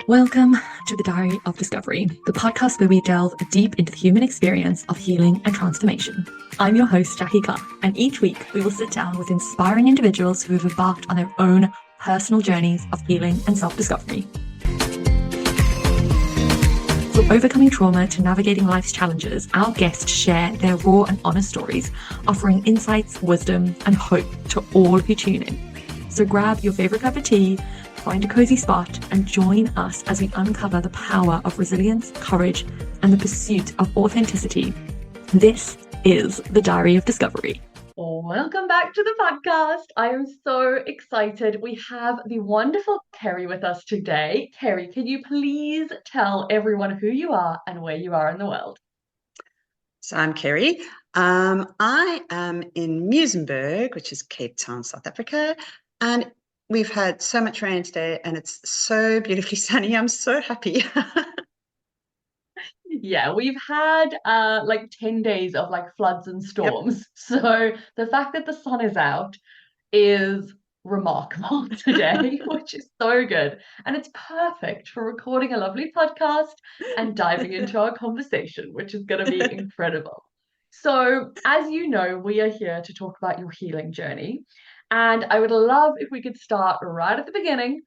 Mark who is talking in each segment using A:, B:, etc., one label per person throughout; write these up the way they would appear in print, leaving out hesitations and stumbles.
A: Welcome to the Diary of Discovery, the podcast where we delve deep into the human experience of healing and transformation. I'm your host, Jacky Clark, and each week we will sit down with inspiring individuals who have embarked on their own personal journeys of healing and self-discovery. From overcoming trauma to navigating life's challenges, our guests share their raw and honest stories, offering insights, wisdom, and hope to all who tune in. So grab your favorite cup of tea, find a cozy spot, and join us as we uncover the power of resilience, courage, and the pursuit of authenticity. This is the Diary of Discovery. Welcome back to the podcast. I am so excited. We have the wonderful Kerry with us today. Kerry, can you please tell everyone who you are and where you are in the world?
B: So I'm Kerry. I am in Muizenberg, which is Cape Town, South Africa, and we've had so much rain today and it's so beautifully sunny. I'm so happy.
A: Yeah, we've had like 10 days of like floods and storms. Yep. So the fact that the sun is out is remarkable today, which is so good. And it's perfect for recording a lovely podcast and diving into our conversation, which is going to be incredible. So, as you know, we are here to talk about your healing journey. And I would love if we could start right at the beginning.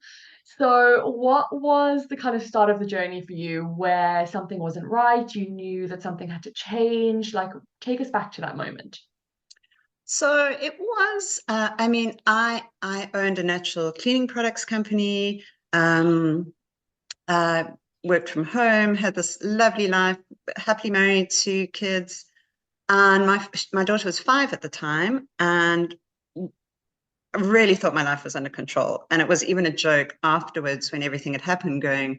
A: So, what was the kind of start of the journey for you where something wasn't right? You knew that something had to change? Like, take us back to that moment.
B: So it was, I owned a natural cleaning products company, worked from home, had this lovely life, happily married, 2 kids. And my daughter was 5 at the time, and I really thought my life was under control. And it was even a joke afterwards when everything had happened, going,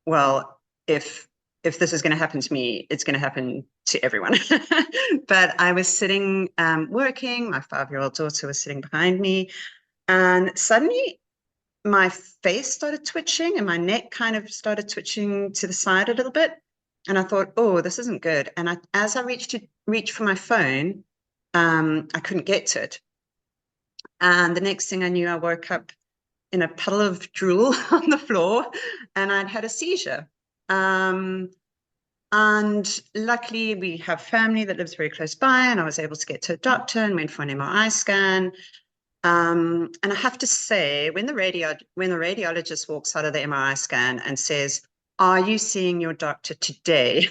B: well, if this is going to happen to me, it's going to happen to everyone. But I was sitting working, my 5-year-old daughter was sitting behind me, and suddenly my face started twitching and my neck kind of started twitching to the side a little bit. And I thought, oh, this isn't good. And as I reached for my phone, I couldn't get to it. And the next thing I knew, I woke up in a puddle of drool on the floor and I'd had a seizure. And luckily we have family that lives very close by, and I was able to get to a doctor and went for an MRI scan. And I have to say, when the radiologist walks out of the MRI scan and says, "Are you seeing your doctor today?"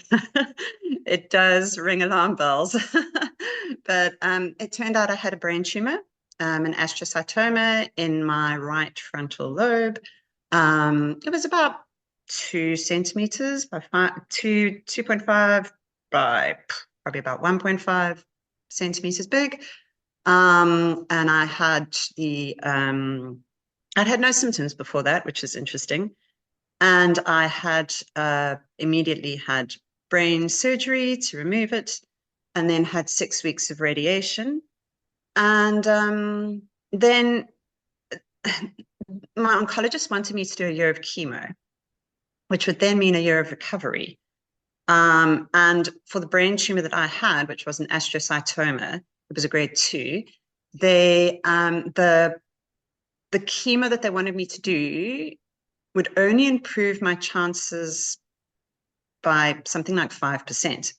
B: It does ring alarm bells. But it turned out I had a brain tumor, an astrocytoma in my right frontal lobe. It was about 2 centimeters by 2.5 by probably about 1.5 centimeters big. And I had I'd had no symptoms before that, which is interesting. And I had immediately had brain surgery to remove it, and then had 6 weeks of radiation. And then my oncologist wanted me to do a year of chemo, which would then mean a year of recovery. And for the brain tumor that I had, which was an astrocytoma, it was a grade 2, the chemo that they wanted me to do would only improve my chances by something like 5%.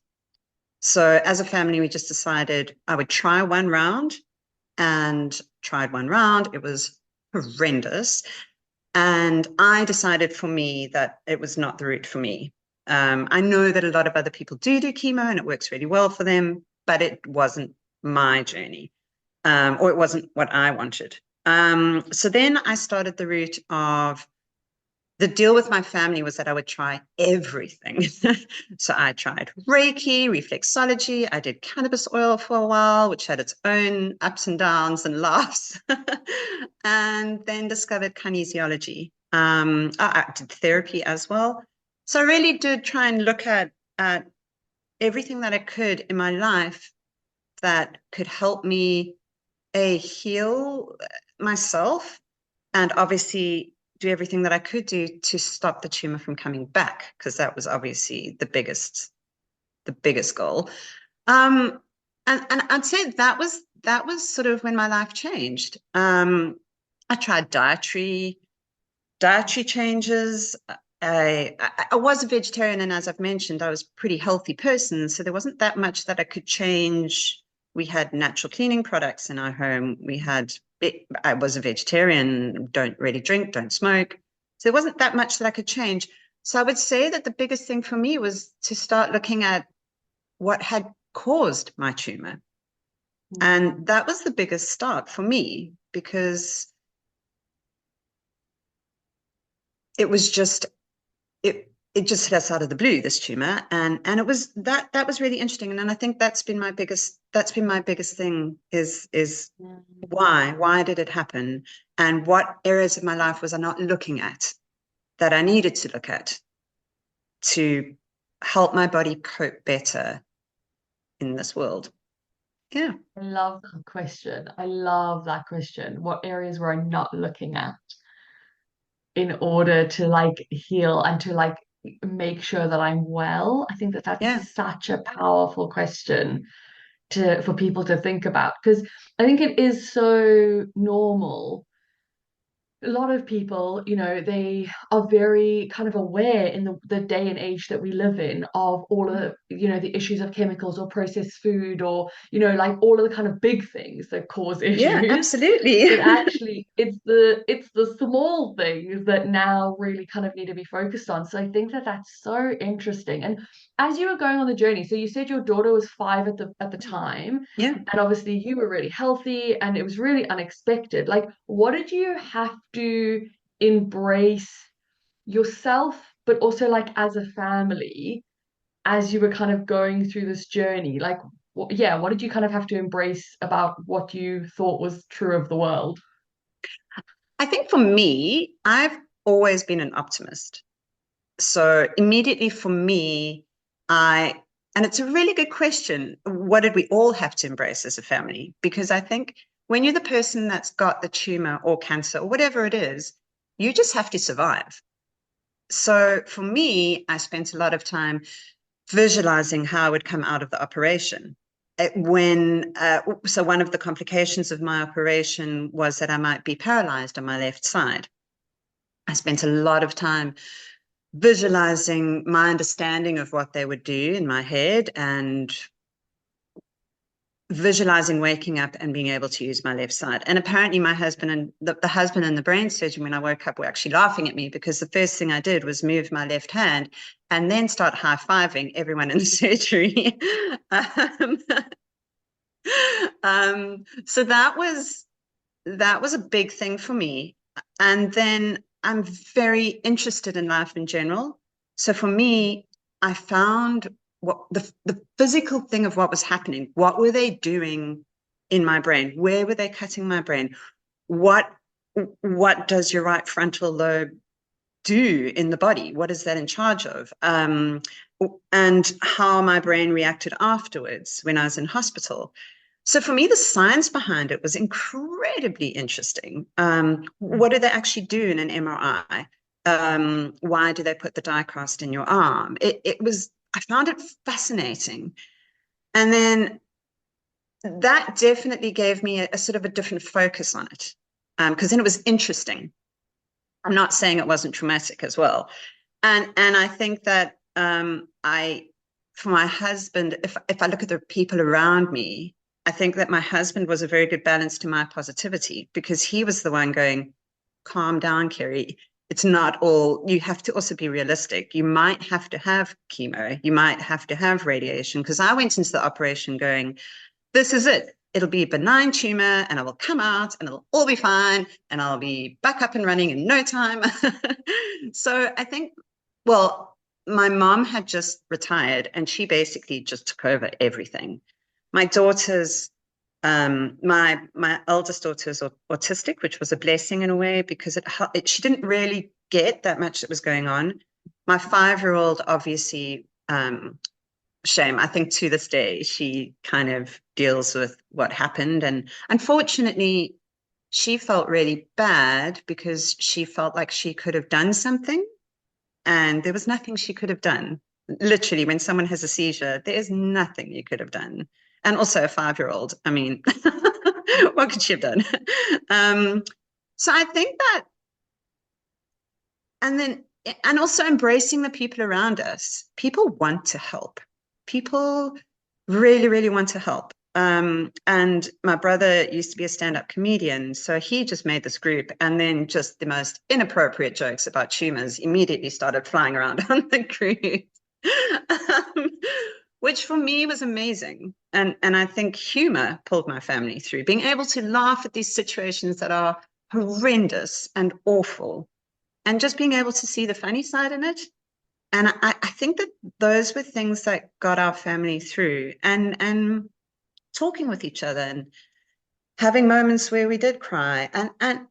B: So as a family, we just decided I would try one round, and tried one round. It was horrendous. And I decided for me that it was not the route for me. I know that a lot of other people do chemo and it works really well for them, but it wasn't my journey, or it wasn't what I wanted. So then I started the route of, the deal with my family was that I would try everything. So I tried Reiki, reflexology. I did cannabis oil for a while, which had its own ups and downs and laughs, and then discovered kinesiology. I did therapy as well. So I really did try and look at everything that I could in my life that could help me heal myself, and obviously do everything that I could do to stop the tumor from coming back, because that was obviously the biggest goal. And I'd say that was sort of when my life changed. I tried dietary changes. I was a vegetarian, and as I've mentioned, I was a pretty healthy person, so there wasn't that much that I could change. We had natural cleaning products in our home. I was a vegetarian, don't really drink, don't smoke. So there wasn't that much that I could change. So I would say that the biggest thing for me was to start looking at what had caused my tumor. And that was the biggest start for me, because it was just it just hit us out of the blue, this tumor, and it was that was really interesting. And I think that's been my biggest thing is why did it happen, and what areas of my life was I not looking at that I needed to look at to help my body cope better in this world. Yeah.
A: I love that question. I love that question. What areas were I not looking at in order to like heal and to like make sure that I'm well? I think that
B: Yeah.
A: that's such a powerful question to for people to think about, because I think it is so normal. A lot of people, they are very kind of aware in the day and age that we live in of all of, the issues of chemicals or processed food, or, like all of the kind of big things that cause
B: Yeah,
A: issues.
B: absolutely.
A: But actually, it's the small things that now really kind of need to be focused on. So I think that that's so interesting. And as you were going on the journey, so you said your daughter was 5 at the time,
B: Yeah.
A: and obviously you were really healthy and it was really unexpected. Like, what did you have to embrace yourself, but also like as a family, as you were kind of going through this journey? Like, what did you kind of have to embrace about what you thought was true of the world?
B: I think for me, I've always been an optimist. So immediately for me, and it's a really good question. What did we all have to embrace as a family? Because I think when you're the person that's got the tumor or cancer or whatever it is, you just have to survive. So for me, I spent a lot of time visualizing how I would come out of the operation. So one of the complications of my operation was that I might be paralyzed on my left side. I spent a lot of time visualizing my understanding of what they would do in my head, and visualizing waking up and being able to use my left side. And apparently my husband and the husband and the brain surgeon, when I woke up, were actually laughing at me, because the first thing I did was move my left hand and then start high-fiving everyone in the surgery. um, so that was a big thing for me. And then I'm very interested in life in general. So for me, I found what the physical thing of what was happening. What were they doing in my brain? Where were they cutting my brain? What does your right frontal lobe do in the body? What is that in charge of? And how my brain reacted afterwards when I was in hospital. So for me, the science behind it was incredibly interesting. What do they actually do in an MRI? Why do they put the die cast in your arm? I found it fascinating. And then that definitely gave me a sort of a different focus on it, because then it was interesting. I'm not saying it wasn't traumatic as well. And I think that for my husband, if I look at the people around me, I think that my husband was a very good balance to my positivity, because he was the one going, calm down, Kerry. It's not all, you have to also be realistic. You might have to have chemo. You might have to have radiation. Because I went into the operation going, this is it. It'll be a benign tumor and I will come out and it'll all be fine and I'll be back up and running in no time. So I think, well, my mom had just retired and she basically just took over everything. My daughter's, my eldest daughter is autistic, which was a blessing in a way, because she didn't really get that much that was going on. My 5-year-old, obviously, shame. I think to this day, she kind of deals with what happened. And unfortunately, she felt really bad because she felt like she could have done something and there was nothing she could have done. Literally, when someone has a seizure, there is nothing you could have done. And also a 5-year-old. I mean, what could she have done? So I think that, and then and also embracing the people around us. People want to help. People really, really want to help. And my brother used to be a stand-up comedian, so he just made this group, and then just the most inappropriate jokes about tumors immediately started flying around on the group, um, which for me was amazing. And I think humor pulled my family through, being able to laugh at these situations that are horrendous and awful, and just being able to see the funny side in it. And I think that those were things that got our family through, and talking with each other and having moments where we did cry, and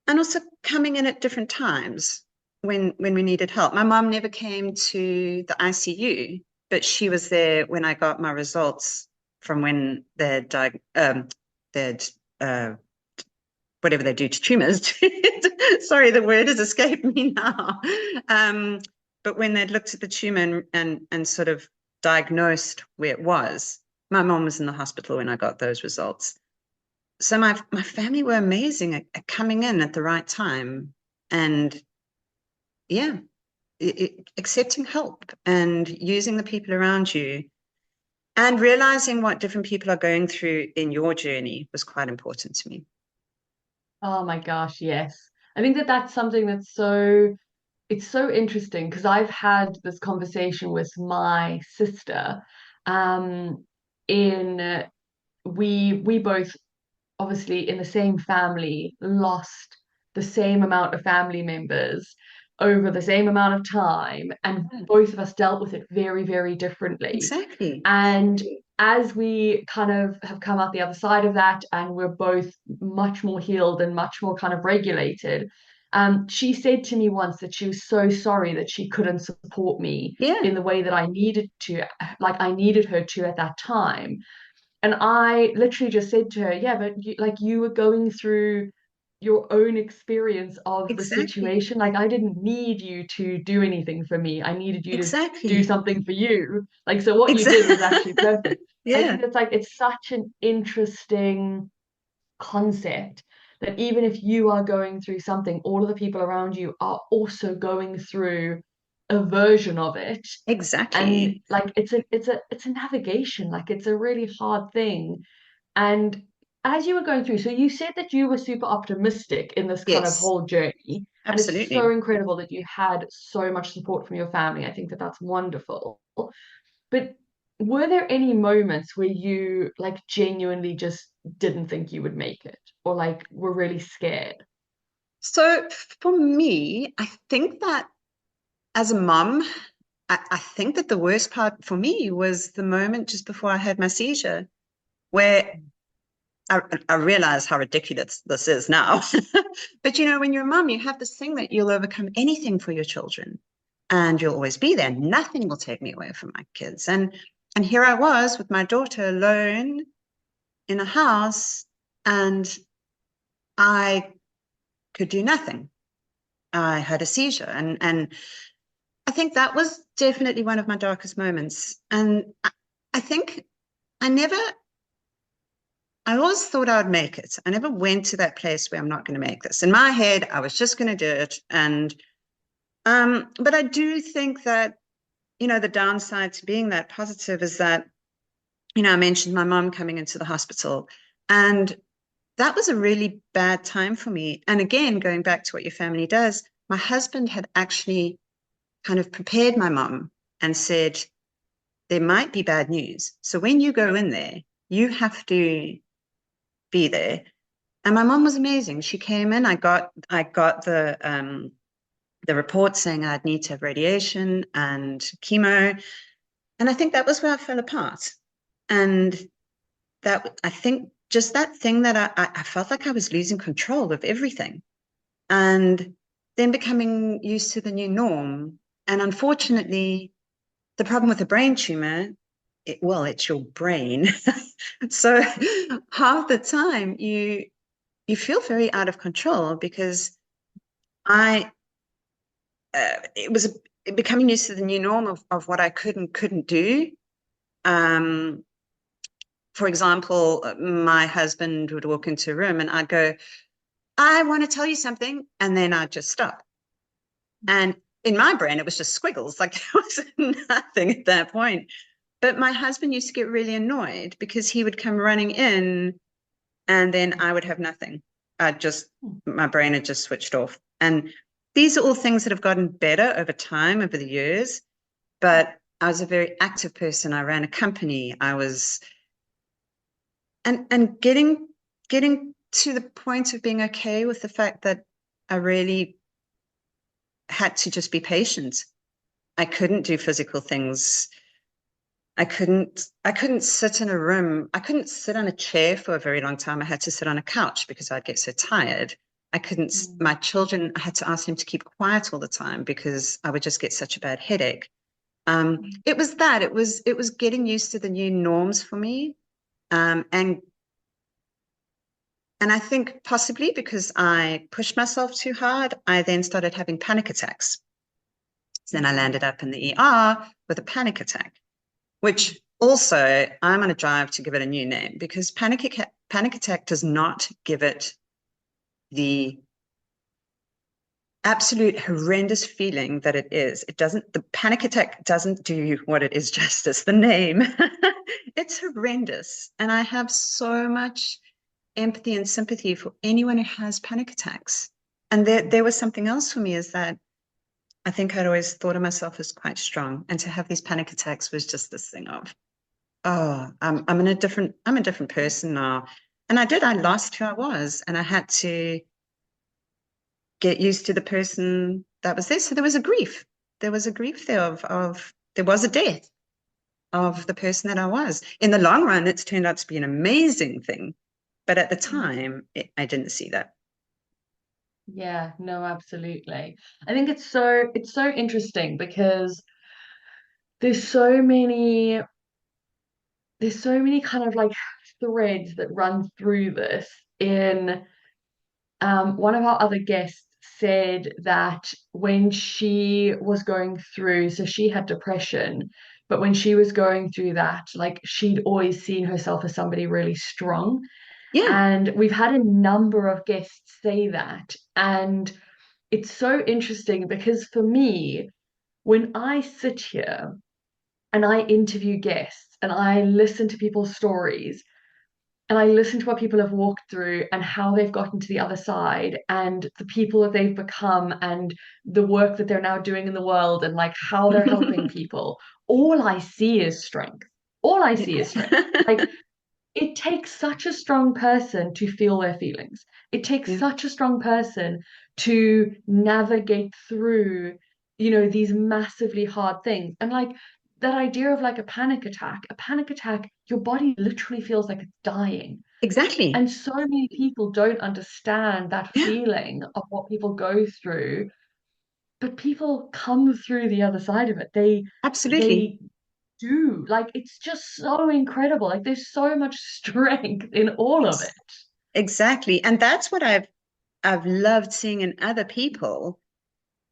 B: also coming in at different times when we needed help. My mom never came to the ICU, but she was there when I got my results from when they'd whatever they do to tumors. Sorry, the word has escaped me now. But when they'd looked at the tumor and sort of diagnosed where it was, my mom was in the hospital when I got those results. So my family were amazing at coming in at the right time, and yeah, accepting help and using the people around you, and realizing what different people are going through in your journey was quite important to me.
A: Oh my gosh, yes. I think that that's something that's so it's so interesting because I've had this conversation with my sister. Um, in we both obviously in the same family lost the same amount of family members over the same amount of time, and both of us dealt with it very, very differently.
B: Exactly.
A: And as we kind of have come out the other side of that, and we're both much more healed and much more kind of regulated, she said to me once that she was so sorry that she couldn't support me
B: Yeah,
A: in the way that I needed to, like I needed her to at that time. And I literally just said to her, yeah, but you were going through your own experience of the
B: exactly.
A: situation. Like I didn't need you to do anything for me. I needed you to do
B: Exactly.
A: something for you. Like, so what you did was actually
B: Exactly.
A: perfect. I
B: Yeah,
A: think it's like it's such an interesting concept that even if you are going through something, all of the people around you are also going through a version of it. And
B: exactly.
A: like it's a navigation, like it's a really hard thing. And as you were going through, so you said that you were super optimistic in this kind of
B: Yes,
A: whole journey, and it's so
B: absolutely.
A: incredible that you had so much support from your family. I think that that's wonderful. But were there any moments where you like genuinely just didn't think you would make it, or like were really scared?
B: So for me, I think that as a mum, I think that the worst part for me was the moment just before I had my seizure, where I, I realize how ridiculous this is now. But you know, when you're a mum, you have this thing that you'll overcome anything for your children, and you'll always be there. Nothing will take me away from my kids. And here I was with my daughter alone in a house, and I could do nothing. I had a seizure, and I think that was definitely one of my darkest moments. And I think I never, I always thought I would make it. I never went to that place where I'm not going to make this. In my head, I was just going to do it. And but I do think that, you know, the downside to being that positive is that, you know, I mentioned my mom coming into the hospital, and that was a really bad time for me. And again, going back to what your family does, my husband had actually kind of prepared my mom and said, there might be bad news. So when you go in there, you have to be there. And my mom was amazing. She came in. I got the report saying I'd need to have radiation and chemo. And I think that was where I fell apart. And that I think just that thing that I felt like I was losing control of everything. And then becoming used to the new norm. And unfortunately, the problem with a brain tumor, well, it's your brain. So half the time you feel very out of control because I it was becoming used to the new norm of what I could and couldn't do. Um, for example, my husband would walk into a room and I'd go, I want to tell you something, and then I'd just stop. And in my brain, it was just squiggles. Like there was nothing at that point. But my husband used to get really annoyed because he would come running in and then I would have nothing. My brain had just switched off. And these are all things that have gotten better over time, over the years. But I was a very active person. I ran a company. I was, and getting to the point of being okay with the fact that I really had to just be patient. I couldn't do physical things. I couldn't sit in a room. I couldn't sit on a chair for a very long time. I had to sit on a couch because I'd get so tired. I couldn't, my children, I had to ask them to keep quiet all the time because I would just get such a bad headache. It was that, it was getting used to the new norms for me. And I think possibly because I pushed myself too hard, I then started having panic attacks. So then I landed up in the ER with a panic attack, which also I'm going to drive to give it a new name because panic attack does not give it the absolute horrendous feeling that it is. The panic attack doesn't do what it is justice, the name. It's horrendous. And I have so much empathy and sympathy for anyone who has panic attacks. And there was something else for me is that I think I'd always thought of myself as quite strong. And to have these panic attacks was just this thing of, oh, I'm a different person now. And I lost who I was. And I had to get used to the person that was there. So there was a grief. There was a grief there there was a death of the person that I was. In the long run, it's turned out to be an amazing thing. But at the time, I didn't see that.
A: Yeah, no, absolutely. I think it's so interesting because there's so many there's so many kind of like threads that run through this. In one of our other guests said that when she was going through, so she had depression, but when she was going through that, like she'd always seen herself as somebody really strong.
B: Yeah.
A: And we've had a number of guests say that. And it's so interesting because for me, when I sit here and I interview guests and I listen to people's stories and I listen to what people have walked through and how they've gotten to the other side and the people that they've become and the work that they're now doing in the world and like how they're helping people, all I see is strength. All I see is strength. Like it takes such a strong person to feel their feelings. It takes
B: Yeah.
A: such a strong person to navigate through, these massively hard things. And like that idea of like a panic attack, your body literally feels like it's dying.
B: Exactly.
A: And so many people don't understand that
B: Yeah,
A: feeling of what people go through, but people come through the other side of it.
B: absolutely.
A: They do. Like it's just so incredible. Like there's so much strength in all of it.
B: Exactly. And that's what I've loved seeing in other people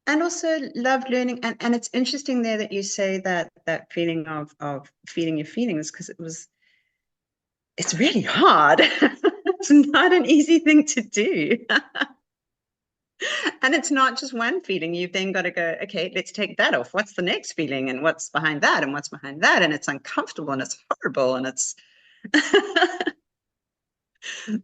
B: and also loved learning. And it's interesting there that you say that feeling of feeling your feelings, because it's really hard. It's not an easy thing to do. And it's not just one feeling. You've then got to go, okay, let's take that off. What's the next feeling? And what's behind that? And what's behind that? And it's uncomfortable and it's horrible. And it's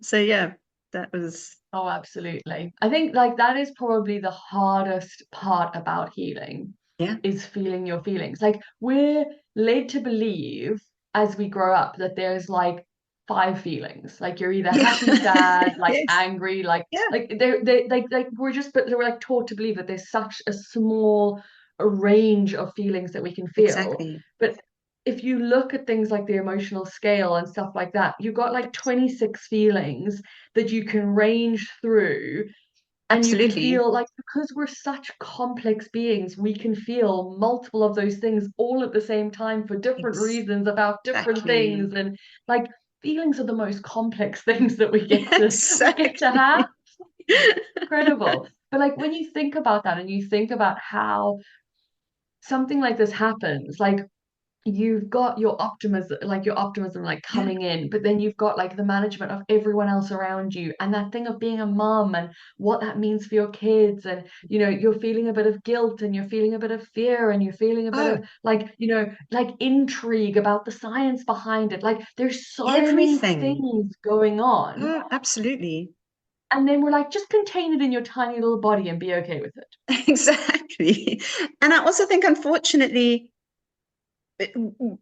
B: so yeah, that was
A: Oh, absolutely. I think like that is probably the hardest part about healing
B: yeah.
A: is feeling your feelings. Like we're led to believe as we grow up that there's like five feelings. Like you're either
B: Yeah.
A: happy, sad, like
B: Yes.
A: angry, like
B: Yeah,
A: like they like we're like taught to believe that there's such a small range of feelings that we can feel.
B: exactly.
A: But if you look at things like the emotional scale and stuff like that, you've got like 26 feelings that you can range through and you can
B: Absolutely.
A: feel like because we're such complex beings we can feel multiple of those things all at the same time for different reasons about different
B: Exactly.
A: things and like feelings are the most complex things that we get to have.
B: Exactly.
A: Incredible. But like when you think about that and you think about how something like this happens, like you've got your optimism like
B: Yeah.
A: coming in, but then you've got like the management of everyone else around you and that thing of being a mum and what that means for your kids. And you're feeling a bit of guilt and you're feeling a bit of fear and you're feeling a bit
B: Oh,
A: of like, like intrigue about the science behind it. Like there's so many
B: everything.
A: things going on.
B: Oh, absolutely.
A: And then we're like, just contain it in your tiny little body and be okay with it.
B: Exactly. And I also think, unfortunately,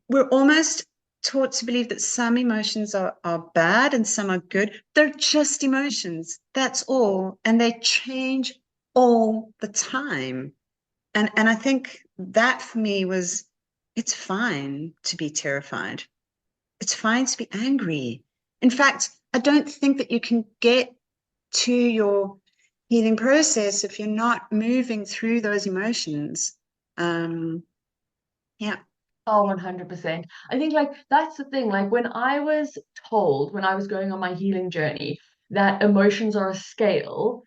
B: we're almost taught to believe that some emotions are bad and some are good. They're just emotions. That's all. And they change all the time. And I think that for me was, it's fine to be terrified. It's fine to be angry. In fact, I don't think that you can get to your healing process if you're not moving through those emotions. Um, yeah,
A: Oh, 100%. I think like that's the thing. Like when I was told when I was going on my healing journey that emotions are a scale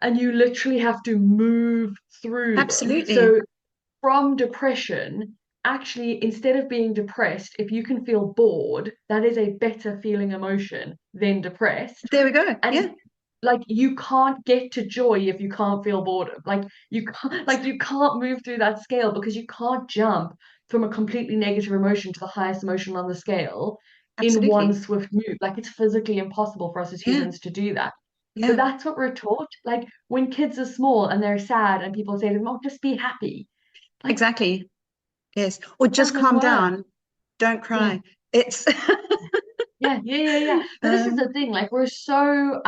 A: and you literally have to move through them.
B: absolutely.
A: So from depression, actually, instead of being depressed, if you can feel bored, that is a better feeling emotion than depressed.
B: There we go. Yeah,
A: And like you can't get to joy if you can't feel boredom. Like you can't move through that scale because you can't jump from a completely negative emotion to the highest emotion on the scale in one
B: absolutely.
A: swift move. Like it's physically impossible for us as
B: Yeah,
A: humans to do that. But
B: yeah,
A: that's what we're taught. Like when kids are small and they're sad and people say to them, "Oh, just be happy." Like
B: exactly. Yes. Or just
A: doesn't
B: calm
A: work.
B: down. Don't
A: Yeah.
B: cry. It's
A: Yeah. But this is
B: um,
A: the thing, like we're so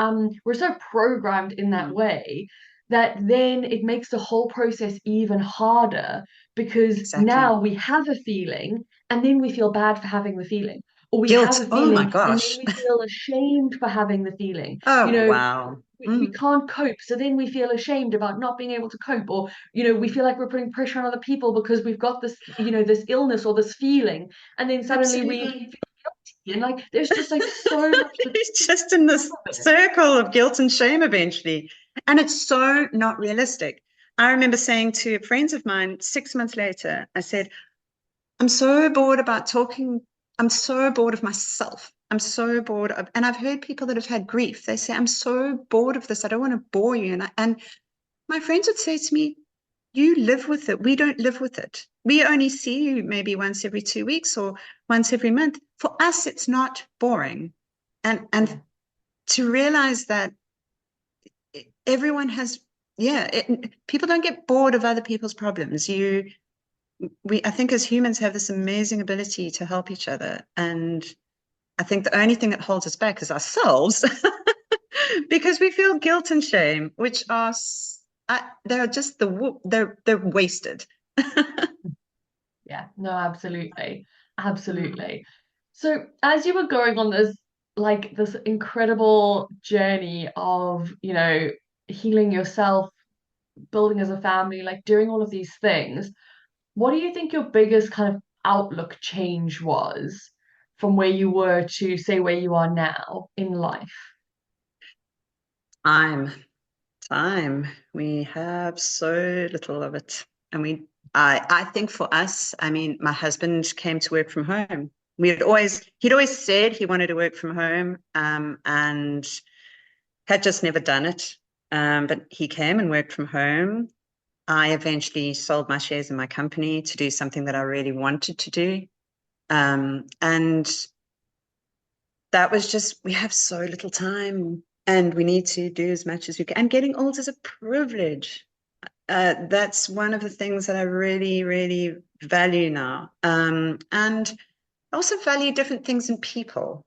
A: programmed in that
B: mm,
A: way that then it makes the whole process even harder because
B: exactly.
A: now we have a feeling and then we feel bad for having the feeling. Or we have
B: Guilt.
A: a
B: Oh my
A: feeling and then
B: gosh.
A: we feel ashamed for having the feeling. You
B: Oh
A: know,
B: wow.
A: we can't cope. So then we feel ashamed about not being able to cope. Or, we feel like we're putting pressure on other people because we've got this, this illness or this feeling. And then suddenly we
B: Absolutely.
A: and like there's just like so much that's
B: It's just in this
A: top of it.
B: circle of guilt and shame eventually. And it's so not realistic. I remember saying to friends of mine 6 months later, I said, I'm so bored about talking. I'm so bored of myself. I'm so bored of, and I've heard people that have had grief. They say, I'm so bored of this. I don't want to bore you. And my friends would say to me, you live with it. We don't live with it. We only see you maybe once every 2 weeks or once every month. For us, it's not boring. And
A: Yeah.
B: to realize that everyone has, yeah, people don't get bored of other people's problems. I think as humans have this amazing ability to help each other. And I think the only thing that holds us back is ourselves because we feel guilt and shame, which are, they're just they're wasted.
A: Yeah, no, absolutely.
B: Mm.
A: Absolutely. So as you were going on this incredible journey of, healing yourself, building as a family, like doing all of these things, what do you think your biggest kind of outlook change was from where you were to say where you are now in life?
B: Time, time. We have so little of it. And I think for us, I mean, my husband came to work from home. He'd always said he wanted to work from home, and had just never done it. But he came and worked from home. I eventually sold my shares in my company to do something that I really wanted to do. And that was just, we have so little time and we need to do as much as we can. And getting old is a privilege. That's one of the things that I really, really value now. And I also value different things in people.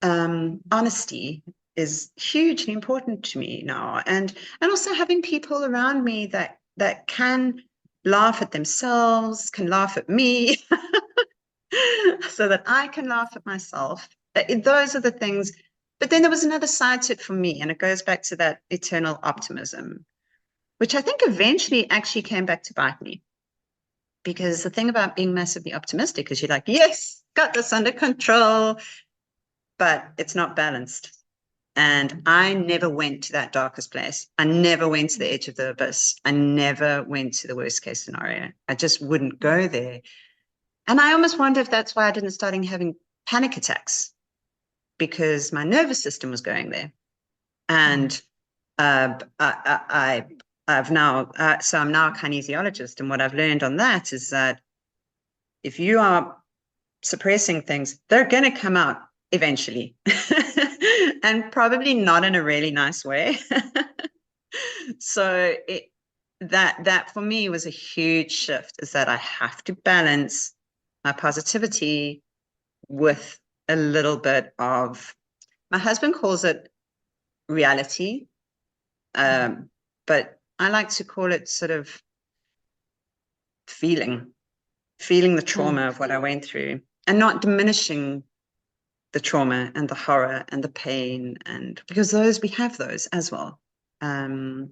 B: Honesty is hugely important to me now, and also having people around me that can laugh at themselves, can laugh at me, so that I can laugh at myself. Those are the things. But then there was another side to it for me, and it goes back to that eternal optimism, which I think eventually actually came back to bite me. Because the thing about being massively optimistic is you're like, yes, got this under control, but it's not balanced. And I never went to that darkest place. I never went to the edge of the abyss. I never went to the worst case scenario. I just wouldn't go there. And I almost wonder if that's why I didn't start having panic attacks, because my nervous system was going there. And I've now, so I'm now a kinesiologist. And what I've learned on that is that if you are suppressing things, they're going to come out eventually, and probably not in a really nice way. So that for me was a huge shift, is that I have to balance my positivity with a little bit of, my husband calls it reality, but I like to call it sort of feeling the trauma of what I went through, and not diminishing the trauma and the horror and the pain, and because we have those as well. And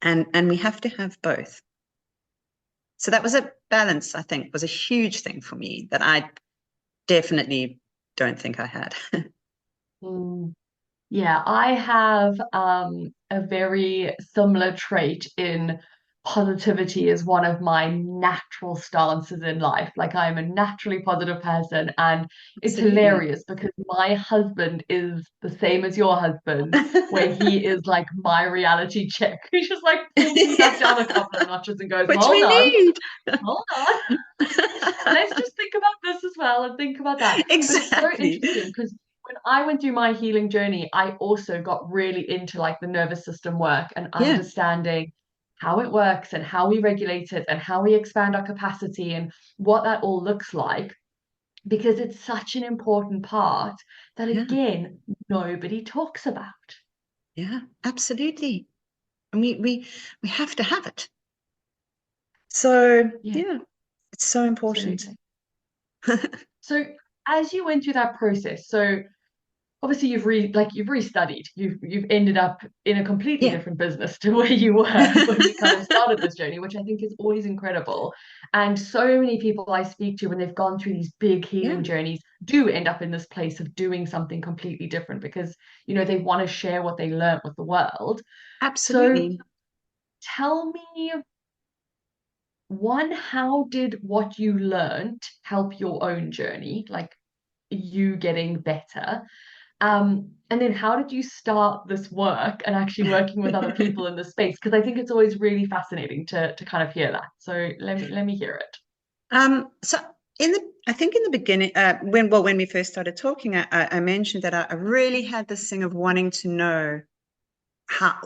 B: we have to have both. So that was a balance, I think, was a huge thing for me that I definitely don't think I had.
A: Yeah, I have a very similar trait in positivity as one of my natural stances in life. Like I'm a naturally positive person, and it's
B: Absolutely.
A: hilarious because my husband is the same as your husband, where he is like my reality check. He just like pulls me back down a couple of notches and goes,
B: Which
A: "Hold
B: we
A: on,
B: need.
A: hold on." Let's just think about this as well and think about that. But it's so
B: Exactly.
A: interesting because when I went through my healing journey, I also got really into like the nervous system work and
B: Yeah.
A: understanding how it works and how we regulate it and how we expand our capacity and what that all looks like, because it's such an important part that,
B: Yeah.
A: again, nobody talks about.
B: Yeah. Absolutely. And we have to have it. So
A: Yeah,
B: yeah, it's so important.
A: absolutely. So as you went through that process, so obviously you've restudied, you've ended up in a completely
B: Yeah.
A: different business to where you were when we kind of started this journey, which I think is always incredible. And so many people I speak to when they've gone through these big
B: Yeah.
A: healing journeys do end up in this place of doing something completely different because they want to share what they learned with the world. So
B: Absolutely.
A: tell me, one, how did what you learned help your own journey, like you getting better? And then how did you start this work and actually working with other people in the space? Because I think it's always really fascinating to kind of hear that. So let me hear it.
B: So I think in the beginning, when we first started talking, I mentioned that I really had this thing of wanting to know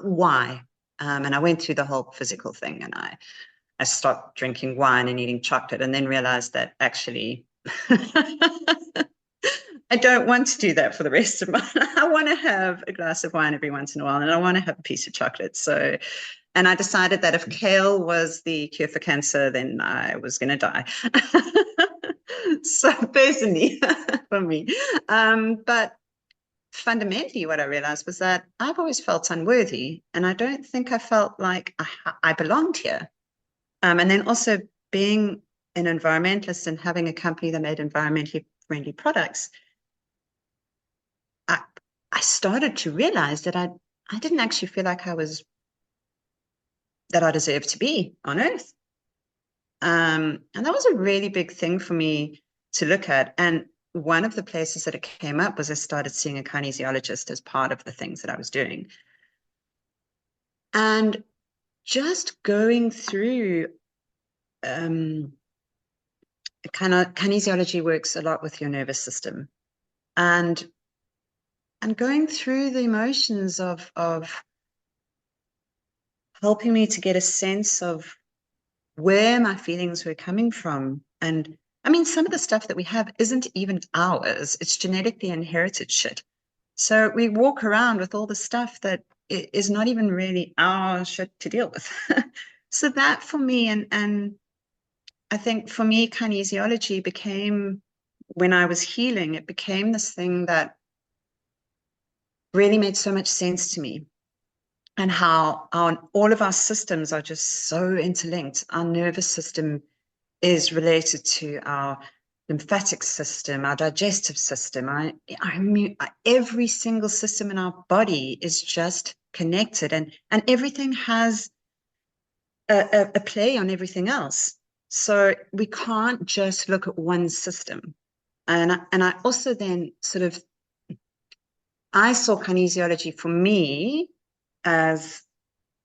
B: why. And I went through the whole physical thing, and I stopped drinking wine and eating chocolate, and then realized that actually I don't want to do that for the rest of my life. I want to have a glass of wine every once in a while, and I want to have a piece of chocolate. So, and I decided that if kale was the cure for cancer, then I was going to die. So personally, for me. But fundamentally, what I realized was that I've always felt unworthy, and I don't think I felt like I belonged here. And then also being an environmentalist and having a company that made environmentally friendly products, I, I started to realize that I didn't actually feel like that I deserved to be on Earth. And that was a really big thing for me to look at. And one of the places that it came up was I started seeing a kinesiologist as part of the things that I was doing. And just going through kind of kinesiology works a lot with your nervous system. And going through the emotions of helping me to get a sense of where my feelings were coming from. And I mean, some of the stuff that we have isn't even ours, it's genetically inherited shit. So we walk around with all the stuff that is not even really our shit to deal with. So that for me, and I think for me, kinesiology became, when I was healing, it became this thing that really made so much sense to me, and how all of our systems are just so interlinked. Our nervous system is related to our lymphatic system, our digestive system. I mean, every single system in our body is just connected, and everything has a play on everything else. So we can't just look at one system. And I also then sort of, I saw kinesiology for me as,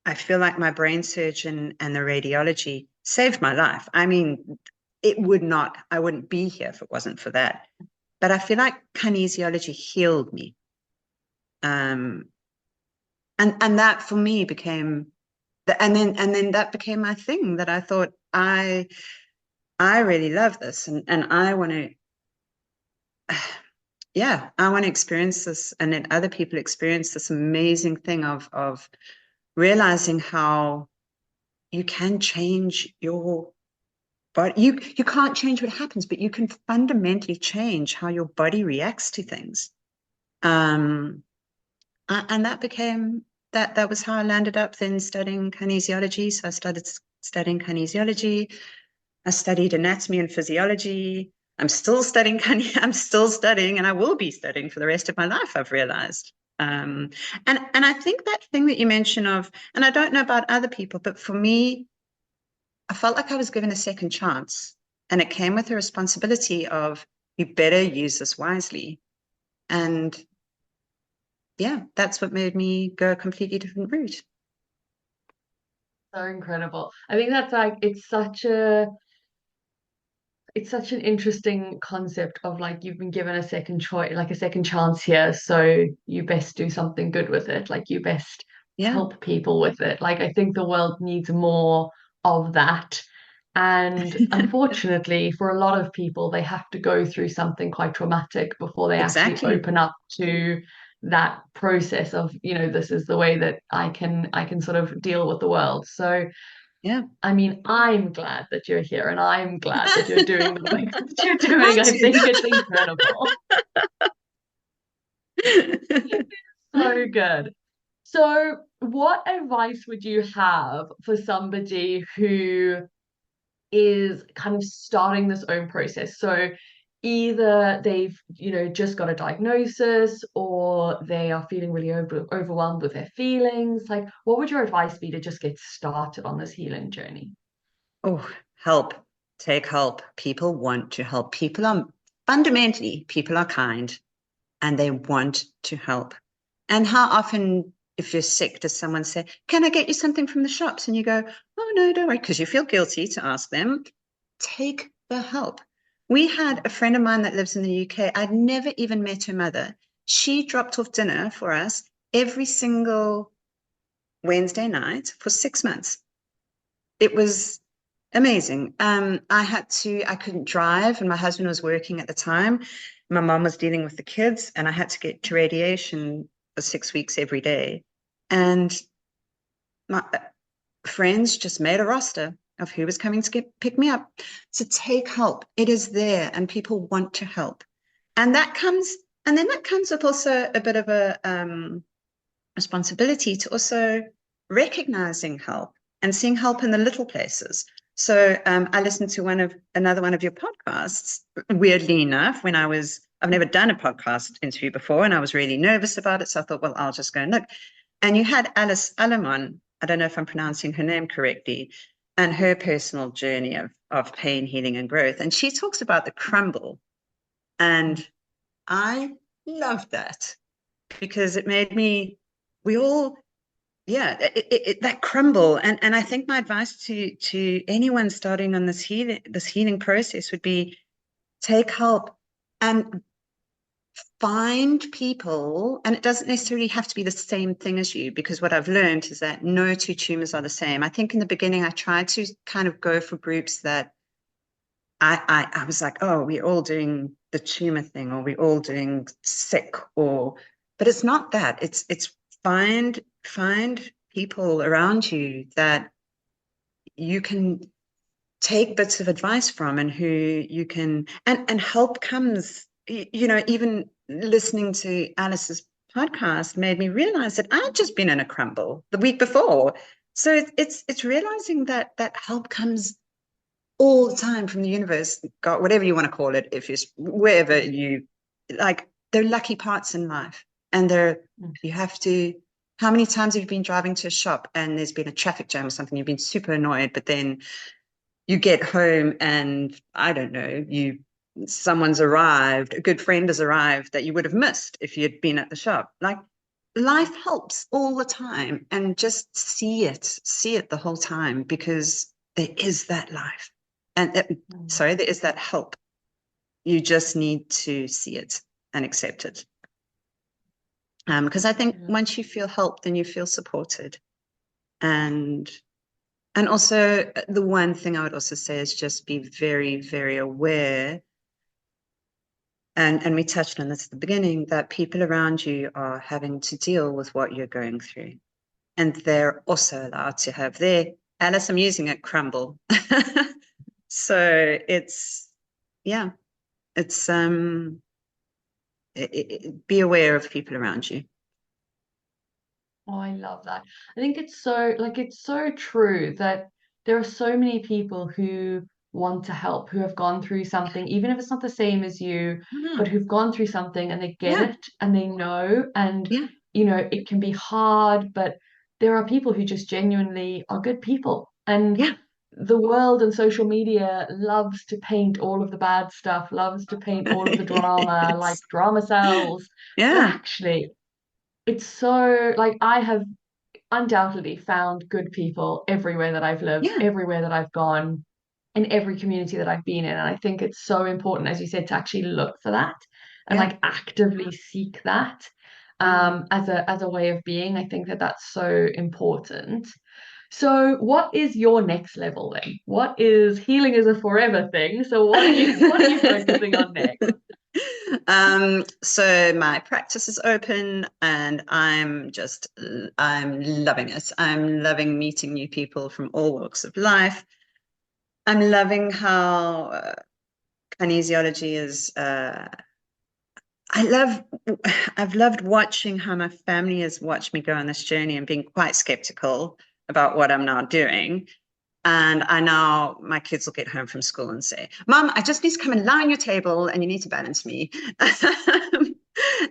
B: I feel like my brain surgeon and the radiology saved my life. I mean, I wouldn't be here if it wasn't for that. But I feel like kinesiology healed me. And that for me became and then that became my thing, that I thought I really love this, and I want to yeah, I want to experience this and let other people experience this amazing thing of realizing how you can change your body. You can't change what happens, but you can fundamentally change how your body reacts to things. Um, and that was how I landed up then studying kinesiology. So I started studying kinesiology. I studied anatomy and physiology. I'm still studying, I'm still studying, and I will be studying for the rest of my life, I've realized. And I think that thing that you mentioned of, and I don't know about other people, but for me, I felt like I was given a second chance. And it came with the responsibility of, you better use this wisely. And yeah, that's what made me go a completely different route.
A: So incredible. I think that's like it's such an interesting concept of like you've been given a second choice, like a second chance here, so you best do something good with it. Like you best
B: Yeah.
A: help people with it. Like I think the world needs more of that. And unfortunately, for a lot of people, they have to go through something quite traumatic before they actually
B: Exactly.
A: open up to that process of, this is the way that I can sort of deal with the world. So
B: Yeah.
A: I mean, I'm glad that you're here and I'm glad that you're doing the work that you're
B: I
A: doing. I
B: too.
A: think it's incredible. So good. So, what advice would you have for somebody who is kind of starting this own process? So, either they've, just got a diagnosis or they are feeling really overwhelmed with their feelings. Like, what would your advice be to just get started on this healing journey?
B: Oh, help. Take help. People want to help. Fundamentally, people are kind and they want to help. And how often, if you're sick, does someone say, "Can I get you something from the shops?" And you go, "Oh, no, don't worry," because you feel guilty to ask them. Take the help. We had a friend of mine that lives in the UK. I'd never even met her mother. She dropped off dinner for us every single Wednesday night for 6 months. It was amazing. I couldn't drive, and my husband was working at the time. My mom was dealing with the kids, and I had to get to radiation for 6 weeks every day. And my friends just made a roster of who was coming to pick me up. So take help. It is there, and people want to help. And that comes with also a bit of a responsibility to also recognizing help and seeing help in the little places. So I listened to another one of your podcasts, weirdly enough, I've never done a podcast interview before, and I was really nervous about it. So I thought, well, I'll just go and look. And you had Alice Alamon, I don't know if I'm pronouncing her name correctly, and her personal journey of pain, healing, and growth. And she talks about the crumble. And I loved that because it made me, we all, yeah, that crumble. And I think my advice to anyone starting on this healing process would be, take help and find people. And it doesn't necessarily have to be the same thing as you, because what I've learned is that no two tumors are the same. I think in the beginning I tried to kind of go for groups that I was like, oh, we're all doing the tumor thing, or we're all doing sick, but it's not that. It's find people around you that you can take bits of advice from, and who you can, and help comes. Even listening to Alice's podcast made me realize that I'd just been in a crumble the week before. So it's realizing that help comes all the time from the universe, God, whatever you want to call it, if it's wherever you like. They're lucky parts in life, and you have to. How many times have you been driving to a shop and there's been a traffic jam or something? You've been super annoyed, but then you get home and I don't know, someone's arrived, a good friend has arrived that you would have missed if you'd been at the shop. Like life helps all the time, and just see it the whole time, because there is that life. And
A: Mm.
B: sorry, there is that help. You just need to see it and accept it. Because I think
A: Yeah.
B: once you feel helped, then you feel supported. And also the one thing I would also say is just be very, very aware. And we touched on this at the beginning, that people around you are having to deal with what you're going through. And they're also allowed to have their, Alice, I'm using it, crumble. So it's, yeah, it's, be aware of people around you.
A: Oh, I love that. I think it's so like it's so true that there are so many people who want to help, who have gone through something, even if it's not the same as you, but
B: Mm,
A: who've gone through something and they get
B: yeah,
A: it and they know, and
B: yeah,
A: it can be hard, but there are people who just genuinely are good people. And
B: yeah.
A: the world and social media loves to paint all of the bad stuff, loves to paint all of the drama, like
B: Yes.
A: drama sells. But
B: Yeah,
A: actually, it's so like I have undoubtedly found good people everywhere that I've lived,
B: yeah,
A: everywhere that I've gone, in every community that I've been in. And I think it's so important, as you said, to actually look for that and
B: yeah.
A: like actively seek that
B: Mm.
A: as a way of being. I think that that's so important. So, what is your next level then? What is healing is a forever thing? So, what are you focusing on next?
B: So my practice is open, and I'm loving it. I'm loving meeting new people from all walks of life. I'm loving how kinesiology is. I love. I've loved watching how my family has watched me go on this journey and being quite skeptical about what I'm now doing. And I now, my kids will get home from school and say, Mom, I just need to come and lie on your table and you need to balance me. And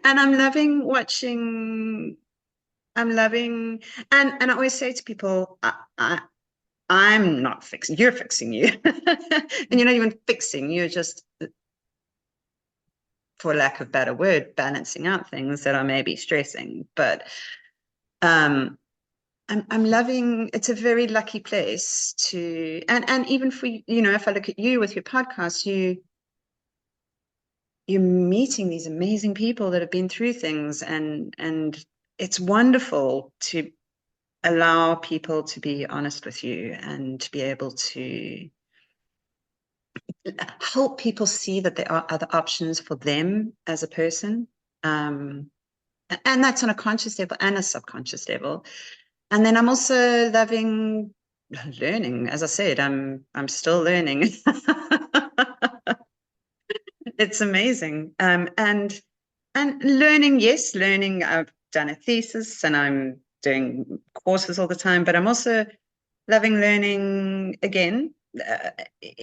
B: I'm loving watching, I'm loving, and I always say to people, I'm not fixing, you're fixing you. And you're not even fixing, you're just, for lack of a better word, balancing out things that are maybe stressing. But um, I'm loving, it's a very lucky place to, and even for, if I look at you with your podcast, you're meeting these amazing people that have been through things, and it's wonderful to allow people to be honest with you and to be able to help people see that there are other options for them as a person. Um, and that's on a conscious level and a subconscious level. And then I'm also loving learning. As I said, I'm still learning. It's amazing. And learning, yes, learning. I've done a thesis and I'm doing courses all the time, but I'm also loving learning again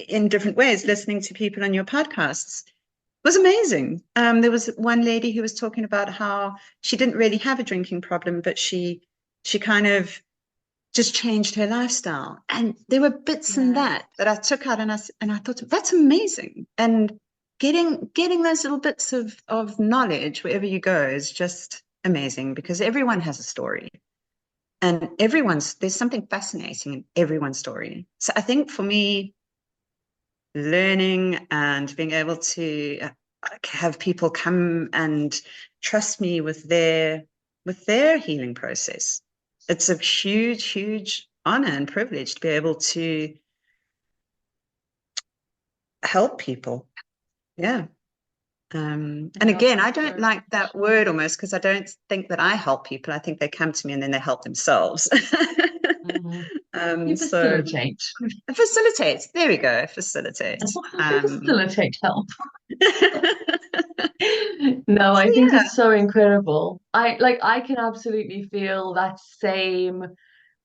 B: in different ways. Listening to people on your podcasts was amazing. There was one lady who was talking about how she didn't really have a drinking problem, but she kind of just changed her lifestyle. And there were bits in
A: Yeah.
B: that I took out, and I thought that's amazing. And getting those little bits of knowledge wherever you go is just amazing, because everyone has a story, and there's something fascinating in everyone's story. So I think for me, learning and being able to have people come and trust me with their healing process. It's a huge, huge honor and privilege to be able to help people. Yeah. And
A: No,
B: again, I
A: thanks
B: don't
A: so
B: like
A: much.
B: that word almost, because I don't think that I help people. I think they come to me and then they help themselves.
A: Mhm. You
B: So
A: facilitate.
B: facilitate. There we go. Facilitate.
A: You facilitate help. No,
B: So
A: I think
B: yeah,
A: it's so incredible. I can absolutely feel that same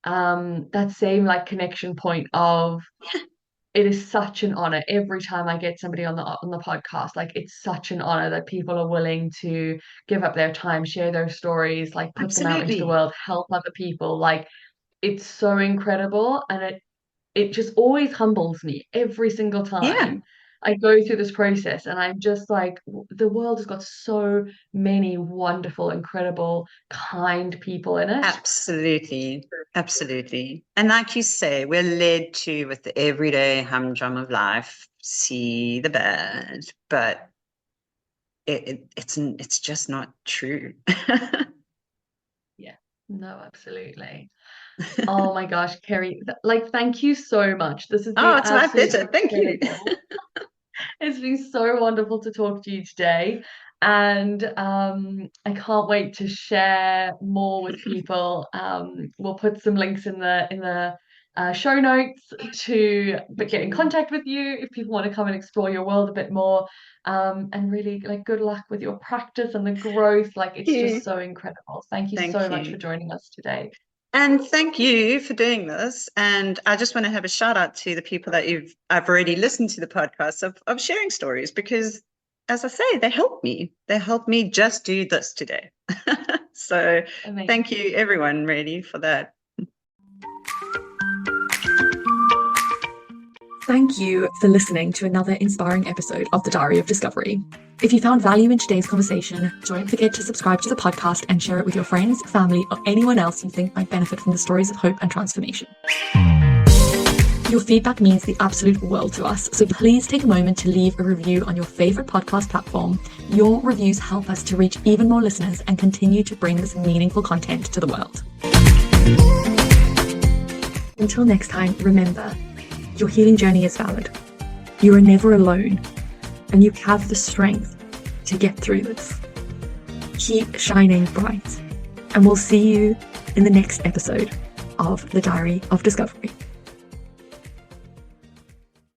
A: like connection point of it is such an honor every time I get somebody on the podcast. Like it's such an honor that people are willing to give up their time, share their stories, like put them out into the
B: absolutely.
A: world, help other people. Like it's so incredible, and it just always humbles me every single
B: Yeah,
A: time I go through this process. And I'm just like, the world has got so many wonderful, incredible, kind people in it.
B: absolutely. Absolutely. And like you say, we're led to, with the everyday humdrum of life, see the bad, but it's just not true.
A: Yeah, no, absolutely. Oh my gosh, Kerry, like, thank you so much. This has
B: Oh,
A: been
B: it's my
A: absolutely
B: pleasure. Thank you.
A: incredible. It's been so wonderful to talk to you today. And I can't wait to share more with people. We'll put some links in the show notes to get in contact with you if people want to come and explore your world a bit more. And really, like, good luck with your practice and the growth. Like,
B: Thank
A: it's just
B: you.
A: so incredible. Thank you so
B: Thank
A: much for
B: you.
A: joining us today.
B: And thank you for doing this. And I just want to have a shout out to the people that I've already listened to the podcast of sharing stories, because as I say, they help me. They help me just do this today. So
A: Amazing.
B: thank you everyone really for that.
C: Thank you for listening to another inspiring episode of the Diary of Discovery. If you found value in today's conversation, don't forget to subscribe to the podcast and share it with your friends, family, or anyone else you think might benefit from the stories of hope and transformation. Your feedback means the absolute world to us, so please take a moment to leave a review on your favorite podcast platform. Your reviews help us to reach even more listeners and continue to bring this meaningful content to the world. Until next time, remember, your healing journey is valid. You are never alone, and you have the strength to get through this. Keep shining bright, and we'll see you in the next episode of the Diary of Discovery.